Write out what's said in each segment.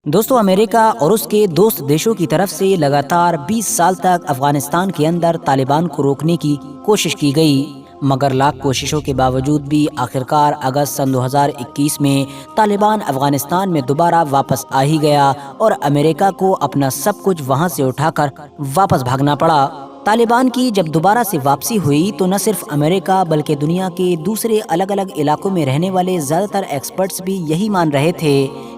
दोस्तों, अमेरिका और उसके दोस्त देशों की तरफ से लगातार 20 साल तक अफगानिस्तान के अंदर तालिबान को रोकने की कोशिश की गई, मगर लाख कोशिशों के बावजूद भी आखिरकार अगस्त सन 2021 में तालिबान अफगानिस्तान में दोबारा वापस आ ही गया और अमेरिका को अपना सब कुछ वहां से उठाकर वापस भागना पड़ा। तालिबान की जब दोबारा से वापसी हुई तो न सिर्फ अमेरिका बल्कि दुनिया के दूसरे अलग अलग इलाकों में रहने वाले ज़्यादातर एक्सपर्ट्स भी यही मान रहे थे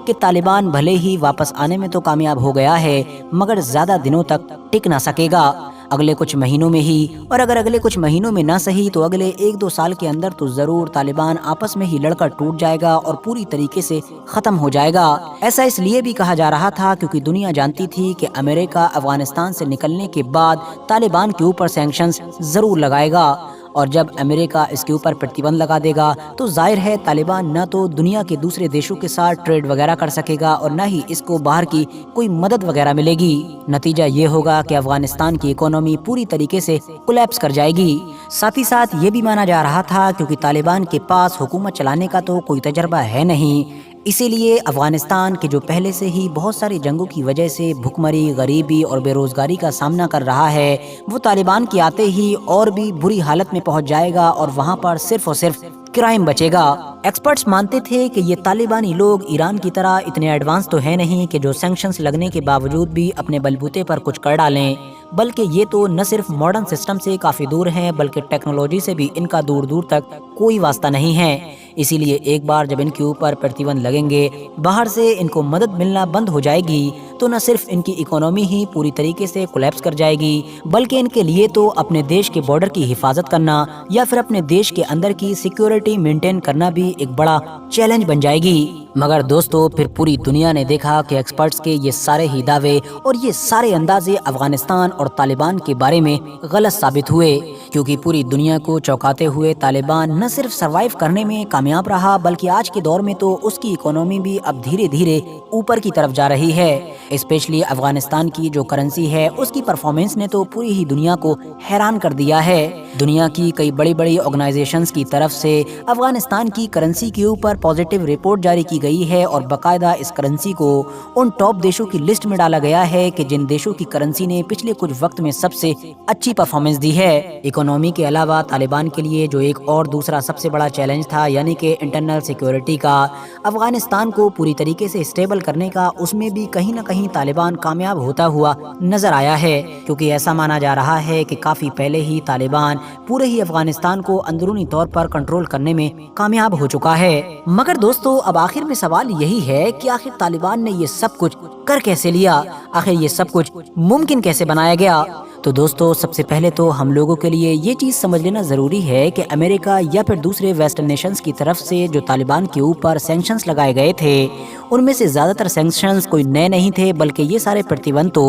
कि तालिबान भले ही वापस आने में तो कामयाब हो गया है, मगर ज़्यादा दिनों तक टिक ना सकेगा। अगले कुछ महीनों में ही, और अगर अगले कुछ महीनों में ना सही तो अगले 1-2 साल के अंदर तो ज़रूर तालिबान आपस में ही लड़कर टूट जाएगा और पूरी तरीके से ख़त्म हो जाएगा। ऐसा इसलिए भी कहा जा रहा था क्योंकि दुनिया जानती थी कि अमेरिका अफगानिस्तान से निकलने के बाद तालिबान के ऊपर सैंक्शंस ज़रूर लगाएगा, और जब अमेरिका इसके ऊपर प्रतिबंध लगा देगा तो जाहिर है तालिबान न तो दुनिया के दूसरे देशों के साथ ट्रेड वगैरह कर सकेगा और न ही इसको बाहर की कोई मदद वगैरह मिलेगी। नतीजा ये होगा कि अफगानिस्तान की इकोनॉमी पूरी तरीके से कोलैप्स कर जाएगी। साथ ही साथ ये भी माना जा रहा था क्योंकि तालिबान के पास हुकूमत चलाने का तो कोई तजर्बा है नहीं, इसीलिए अफगानिस्तान के जो पहले से ही बहुत सारी जंगों की वजह से भुखमरी, गरीबी और बेरोजगारी का सामना कर रहा है, वो तालिबान के आते ही और भी बुरी हालत में पहुंच जाएगा और वहां पर सिर्फ और सिर्फ क्राइम बचेगा। एक्सपर्ट्स मानते थे कि ये तालिबानी लोग ईरान की तरह इतने एडवांस तो है नहीं कि जो सैंक्शंस लगने के बावजूद भी अपने बलबूते पर कुछ कर डालें, बल्कि ये तो न सिर्फ मॉडर्न सिस्टम से काफ़ी दूर हैं बल्कि टेक्नोलॉजी से भी इनका दूर दूर तक कोई वास्ता नहीं है। इसीलिए एक बार जब इनके ऊपर प्रतिबंध लगेंगे, बाहर से इनको मदद मिलना बंद हो जाएगी, तो न सिर्फ इनकी इकोनॉमी ही पूरी तरीके से कोलैप्स कर जाएगी बल्कि इनके लिए तो अपने देश के बॉर्डर की हिफाजत करना या फिर अपने देश के अंदर की सिक्योरिटी मेंटेन करना भी एक बड़ा चैलेंज बन जाएगी। मगर दोस्तों, फिर पूरी दुनिया ने देखा कि एक्सपर्ट्स के ये सारे ही दावे और ये सारे अंदाजे अफगानिस्तान और तालिबान के बारे में गलत साबित हुए, क्योंकि पूरी दुनिया को चौंकाते हुए तालिबान न सिर्फ सरवाइव करने में कामयाब रहा बल्कि आज के दौर में तो उसकी इकोनॉमी भी अब धीरे धीरे ऊपर की तरफ जा रही है। स्पेशली अफगानिस्तान की जो करेंसी है उसकी परफॉर्मेंस ने तो पूरी ही दुनिया को हैरान कर दिया है। दुनिया की कई बड़ी बड़ी ऑर्गेनाइजेशंस की तरफ से अफगानिस्तान की करेंसी के ऊपर पॉजिटिव रिपोर्ट जारी की गई है और बाकायदा इस करेंसी को उन टॉप देशों की लिस्ट में डाला गया है कि जिन देशों की करेंसी ने पिछले कुछ वक्त में सबसे अच्छी परफॉर्मेंस दी है। इकोनॉमी के अलावा तालिबान के लिए जो एक और दूसरा सबसे बड़ा चैलेंज था, यानी कि इंटरनल सिक्योरिटी का, अफगानिस्तान को पूरी तरीके से स्टेबल करने का, उसमें भी कहीं ना कहीं तालिबान कामयाब होता हुआ नजर आया है, क्योंकि ऐसा माना जा रहा है कि काफी पहले ही तालिबान पूरे ही अफगानिस्तान को अंदरूनी तौर पर कंट्रोल करने में कामयाब हो चुका है। मगर दोस्तों, अब आखिर में सवाल यही है कि आखिर तालिबान ने ये सब कुछ कर कैसे लिया, आखिर ये सब कुछ मुमकिन कैसे बनाया गया। तो दोस्तों, सबसे पहले तो हम लोगों के लिए ये चीज़ समझ लेना ज़रूरी है कि अमेरिका या फिर दूसरे वेस्टर्न नेशंस की तरफ से जो तालिबान के ऊपर सैंक्शंस लगाए गए थे, उनमें से ज़्यादातर सैंक्शंस कोई नए नहीं थे बल्कि ये सारे प्रतिबंध तो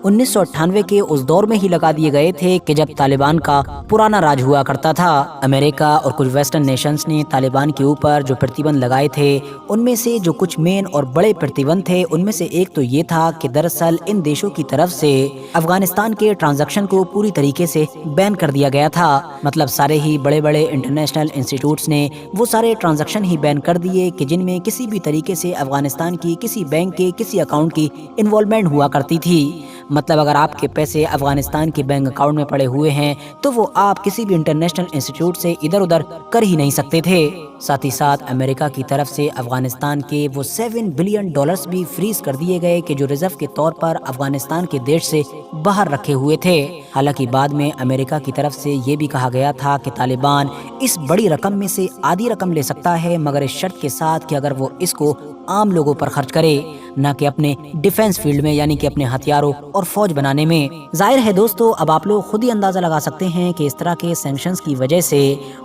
1998 के उस दौर में ही लगा दिए गए थे कि जब तालिबान का पुराना राज हुआ करता था। अमेरिका और कुछ वेस्टर्न नेशंस ने तालिबान के ऊपर जो प्रतिबंध लगाए थे, उनमें से जो कुछ मेन और बड़े प्रतिबंध थे, उनमें से एक तो ये था कि दरअसल इन देशों की तरफ से अफगानिस्तान के ट्रांजैक्शन को पूरी तरीके से बैन कर दिया गया था। मतलब सारे ही बड़े बड़े इंटरनेशनल इंस्टीट्यूट्स ने वो सारे ट्रांजैक्शन ही बैन कर दिए कि जिनमें किसी भी तरीके से अफगानिस्तान की किसी बैंक के किसी अकाउंट की इन्वॉल्वमेंट हुआ करती थी। मतलब अगर आपके पैसे अफगानिस्तान के बैंक अकाउंट में पड़े हुए हैं तो वो आप किसी भी इंटरनेशनल इंस्टीट्यूट से इधर उधर कर ही नहीं सकते थे। साथ ही साथ अमेरिका की तरफ से अफगानिस्तान के वो $7 बिलियन भी फ्रीज कर दिए गए कि जो रिजर्व के तौर पर अफगानिस्तान के देश से बाहर रखे हुए थे। हालांकि बाद में अमेरिका की तरफ से ये भी कहा गया था कि तालिबान इस बड़ी रकम में से आधी रकम ले सकता है, मगर इस शर्त के साथ कि अगर वो इसको आम लोगों पर खर्च करे, न कि अपने डिफेंस फील्ड में, यानी कि अपने हथियारों और फौज बनाने में। जाहिर है दोस्तों, अब आप लोग खुद ही अंदाजा लगा सकते हैं कि इस तरह के सैंक्शंस की वजह से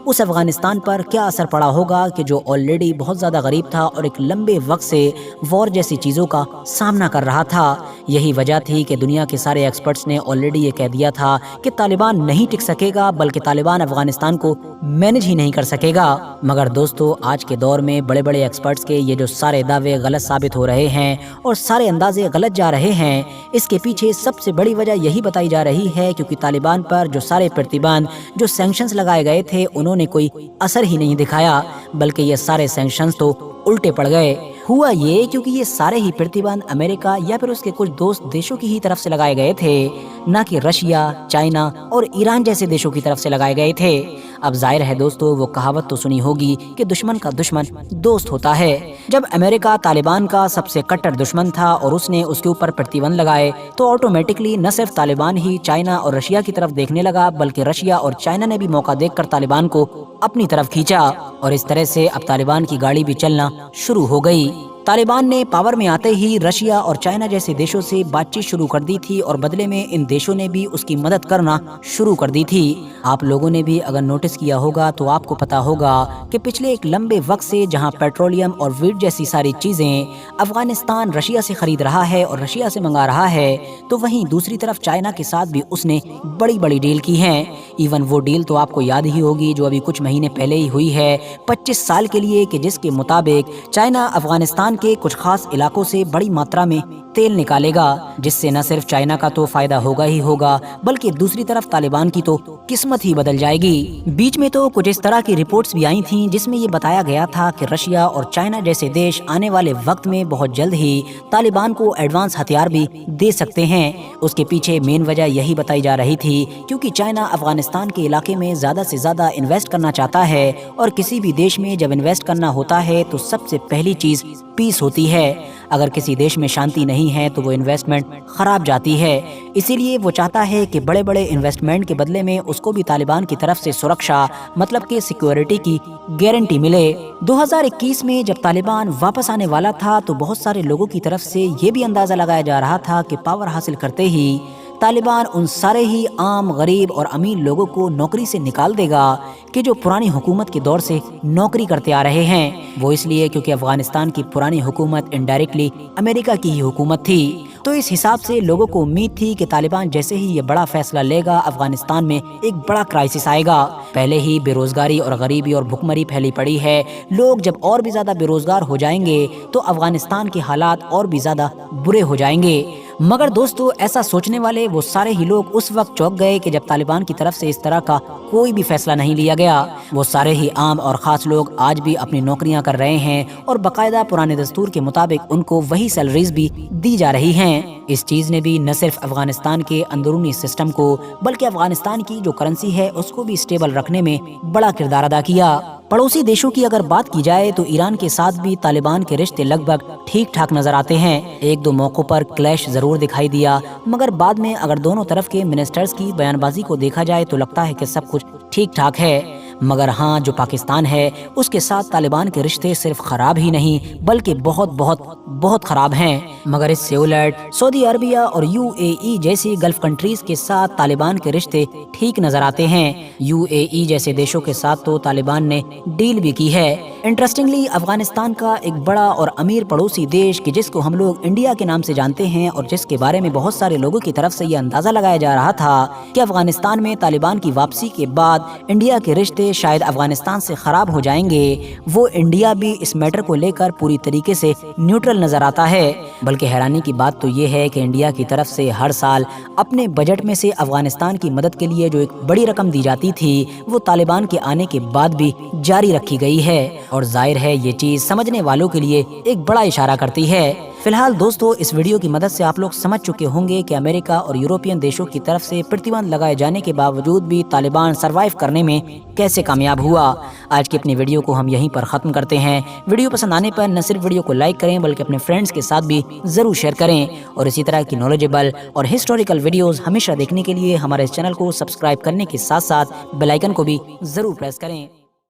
उस अफगानिस्तान पर क्या असर पड़ा होगा कि जो ऑलरेडी बहुत ज़्यादा गरीब था और एक लंबे वक्त से वॉर जैसी चीज़ों का सामना कर रहा था। यही वजह थी कि दुनिया के सारे एक्सपर्ट्स ने ऑलरेडी ये कह दिया था कि तालिबान नहीं टिक सकेगा बल्कि तालिबान अफगानिस्तान को मैनेज ही नहीं कर सकेगा। मगर दोस्तों, आज के दौर में बड़े बड़े एक्सपर्ट्स के ये जो सारे दावे गलत साबित हो रहे हैं और सारे अंदाजे गलत जा रहे हैं, इसके पीछे सबसे बड़ी वजह यही बताई जा रही है क्योंकि तालिबान पर जो सारे प्रतिबंध, जो सैंक्शंस लगाए गए थे, उन्होंने कोई असर ही नहीं दिखाया, बल्कि ये सारे सैंक्शंस तो उल्टे पड़ गए। हुआ ये क्योंकि ये सारे ही प्रतिबंध अमेरिका या फिर उसके कुछ दोस्त देशों की ही तरफ से लगाए गए थे, न कि रशिया, चाइना और ईरान जैसे देशों की तरफ से लगाए गए थे। अब जाहिर है दोस्तों, वो कहावत तो सुनी होगी कि दुश्मन का दुश्मन दोस्त होता है। जब अमेरिका तालिबान का सबसे कट्टर दुश्मन था और उसने उसके ऊपर प्रतिबंध लगाए, तो ऑटोमेटिकली न सिर्फ तालिबान ही चाइना और रशिया की तरफ देखने लगा, बल्कि रशिया और चाइना ने भी मौका देखकर तालिबान को अपनी तरफ खींचा और इस तरह से अब तालिबान की गाड़ी भी चलना शुरू हो गई। तालिबान ने पावर में आते ही रशिया और चाइना जैसे देशों से बातचीत शुरू कर दी थी और बदले में इन देशों ने भी उसकी मदद करना शुरू कर दी थी। आप लोगों ने भी अगर नोटिस किया होगा तो आपको पता होगा कि पिछले एक लंबे वक्त से जहां पेट्रोलियम और वीट जैसी सारी चीजें अफगानिस्तान रशिया से खरीद रहा है और रशिया से मंगा रहा है, तो वहीं दूसरी तरफ चाइना के साथ भी उसने बड़ी बड़ी डील की है। इवन वो डील तो आपको याद ही होगी जो अभी कुछ महीने पहले ही हुई है 25 साल के लिए, कि जिसके मुताबिक चाइना अफगानिस्तान के कुछ खास इलाकों से बड़ी मात्रा में तेल निकालेगा, जिससे न सिर्फ चाइना का तो फायदा होगा ही होगा, बल्कि दूसरी तरफ तालिबान की तो किस्मत ही बदल जाएगी। बीच में तो कुछ इस तरह की रिपोर्ट्स भी आई थीं जिसमें ये बताया गया था कि रशिया और चाइना जैसे देश आने वाले वक्त में बहुत जल्द ही तालिबान को एडवांस हथियार भी दे सकते हैं। उसके पीछे मेन वजह यही बताई जा रही थी क्योंकि चाइना अफगानिस्तान के इलाके में ज्यादा से ज्यादा इन्वेस्ट करना चाहता है और किसी भी देश में जब इन्वेस्ट करना होता है तो सबसे पहली चीज पीस होती है। अगर किसी देश में शांति नहीं है तो वो इन्वेस्टमेंट खराब जाती है। इसीलिए वो चाहता है कि बड़े बड़े इन्वेस्टमेंट के बदले में उसको भी तालिबान की तरफ से सुरक्षा, मतलब कि सिक्योरिटी की गारंटी मिले। 2021 में जब तालिबान वापस आने वाला था तो बहुत सारे लोगों की तरफ से ये भी अंदाजा लगाया जा रहा था कि पावर हासिल करते ही तालिबान उन सारे ही आम, गरीब और अमीर लोगों को नौकरी से निकाल देगा कि जो पुरानी हुकूमत के दौर से नौकरी करते आ रहे हैं। वो इसलिए क्योंकि अफगानिस्तान की पुरानी हुकूमत इनडायरेक्टली अमेरिका की ही हुकूमत थी। तो इस हिसाब से लोगों को उम्मीद थी कि तालिबान जैसे ही ये बड़ा फैसला लेगा, अफगानिस्तान में एक बड़ा क्राइसिस आएगा। पहले ही बेरोजगारी और गरीबी और भुखमरी फैली पड़ी है। लोग जब और भी ज्यादा बेरोजगार हो जाएंगे तो अफगानिस्तान के हालात और भी ज्यादा बुरे हो जाएंगे। मगर दोस्तों, ऐसा सोचने वाले वो सारे ही लोग उस वक्त चौंक गए कि जब तालिबान की तरफ से इस तरह का कोई भी फैसला नहीं लिया गया। वो सारे ही आम और खास लोग आज भी अपनी नौकरियां कर रहे हैं और बाकायदा पुराने दस्तूर के मुताबिक उनको वही सैलरीज भी दी जा रही हैं। इस चीज ने भी न सिर्फ अफगानिस्तान के अंदरूनी सिस्टम को बल्कि अफगानिस्तान की जो करेंसी है उसको भी स्टेबल रखने में बड़ा किरदार अदा किया। पड़ोसी देशों की अगर बात की जाए तो ईरान के साथ भी तालिबान के रिश्ते लगभग ठीक ठाक नजर आते हैं। एक दो मौकों पर क्लैश जरूर दिखाई दिया, मगर बाद में अगर दोनों तरफ के मिनिस्टर्स की बयानबाजी को देखा जाए तो लगता है कि सब कुछ ठीक ठाक है। मगर हाँ, जो पाकिस्तान है उसके साथ तालिबान के रिश्ते सिर्फ खराब ही नहीं बल्कि बहुत बहुत बहुत खराब हैं। मगर इससे उलट सऊदी अरबिया और यूएई जैसी गल्फ कंट्रीज के साथ तालिबान के रिश्ते ठीक नजर आते हैं। यूएई जैसे देशों के साथ तो तालिबान ने डील भी की है। इंटरेस्टिंगली, अफगानिस्तान का एक बड़ा और अमीर पड़ोसी देश कि जिसको हम लोग इंडिया के नाम से जानते हैं और जिसके बारे में बहुत सारे लोगों की तरफ से ये अंदाजा लगाया जा रहा था कि अफगानिस्तान में तालिबान की वापसी के बाद इंडिया के रिश्ते शायद अफगानिस्तान से खराब हो जाएंगे, वो इंडिया भी इस मैटर को लेकर पूरी तरीके से न्यूट्रल नजर आता है। बल्कि हैरानी की बात तो ये है कि इंडिया की तरफ से हर साल अपने बजट में से अफगानिस्तान की मदद के लिए जो एक बड़ी रकम दी जाती थी वो तालिबान के आने के बाद भी जारी रखी गई है और जाहिर है ये चीज समझने वालों के लिए एक बड़ा इशारा करती है। फिलहाल दोस्तों, इस वीडियो की मदद से आप लोग समझ चुके होंगे कि अमेरिका और यूरोपियन देशों की तरफ से प्रतिबंध लगाए जाने के बावजूद भी तालिबान सरवाइव करने में कैसे कामयाब हुआ। आज की अपनी वीडियो को हम यहीं पर खत्म करते हैं। वीडियो पसंद आने पर न सिर्फ वीडियो को लाइक करें बल्कि अपने फ्रेंड्स के साथ भी जरूर शेयर करें और इसी तरह की नॉलेजेबल और हिस्टोरिकल वीडियोस हमेशा देखने के लिए हमारे चैनल को सब्सक्राइब करने के साथ साथ बेल आइकन को भी जरूर प्रेस करें।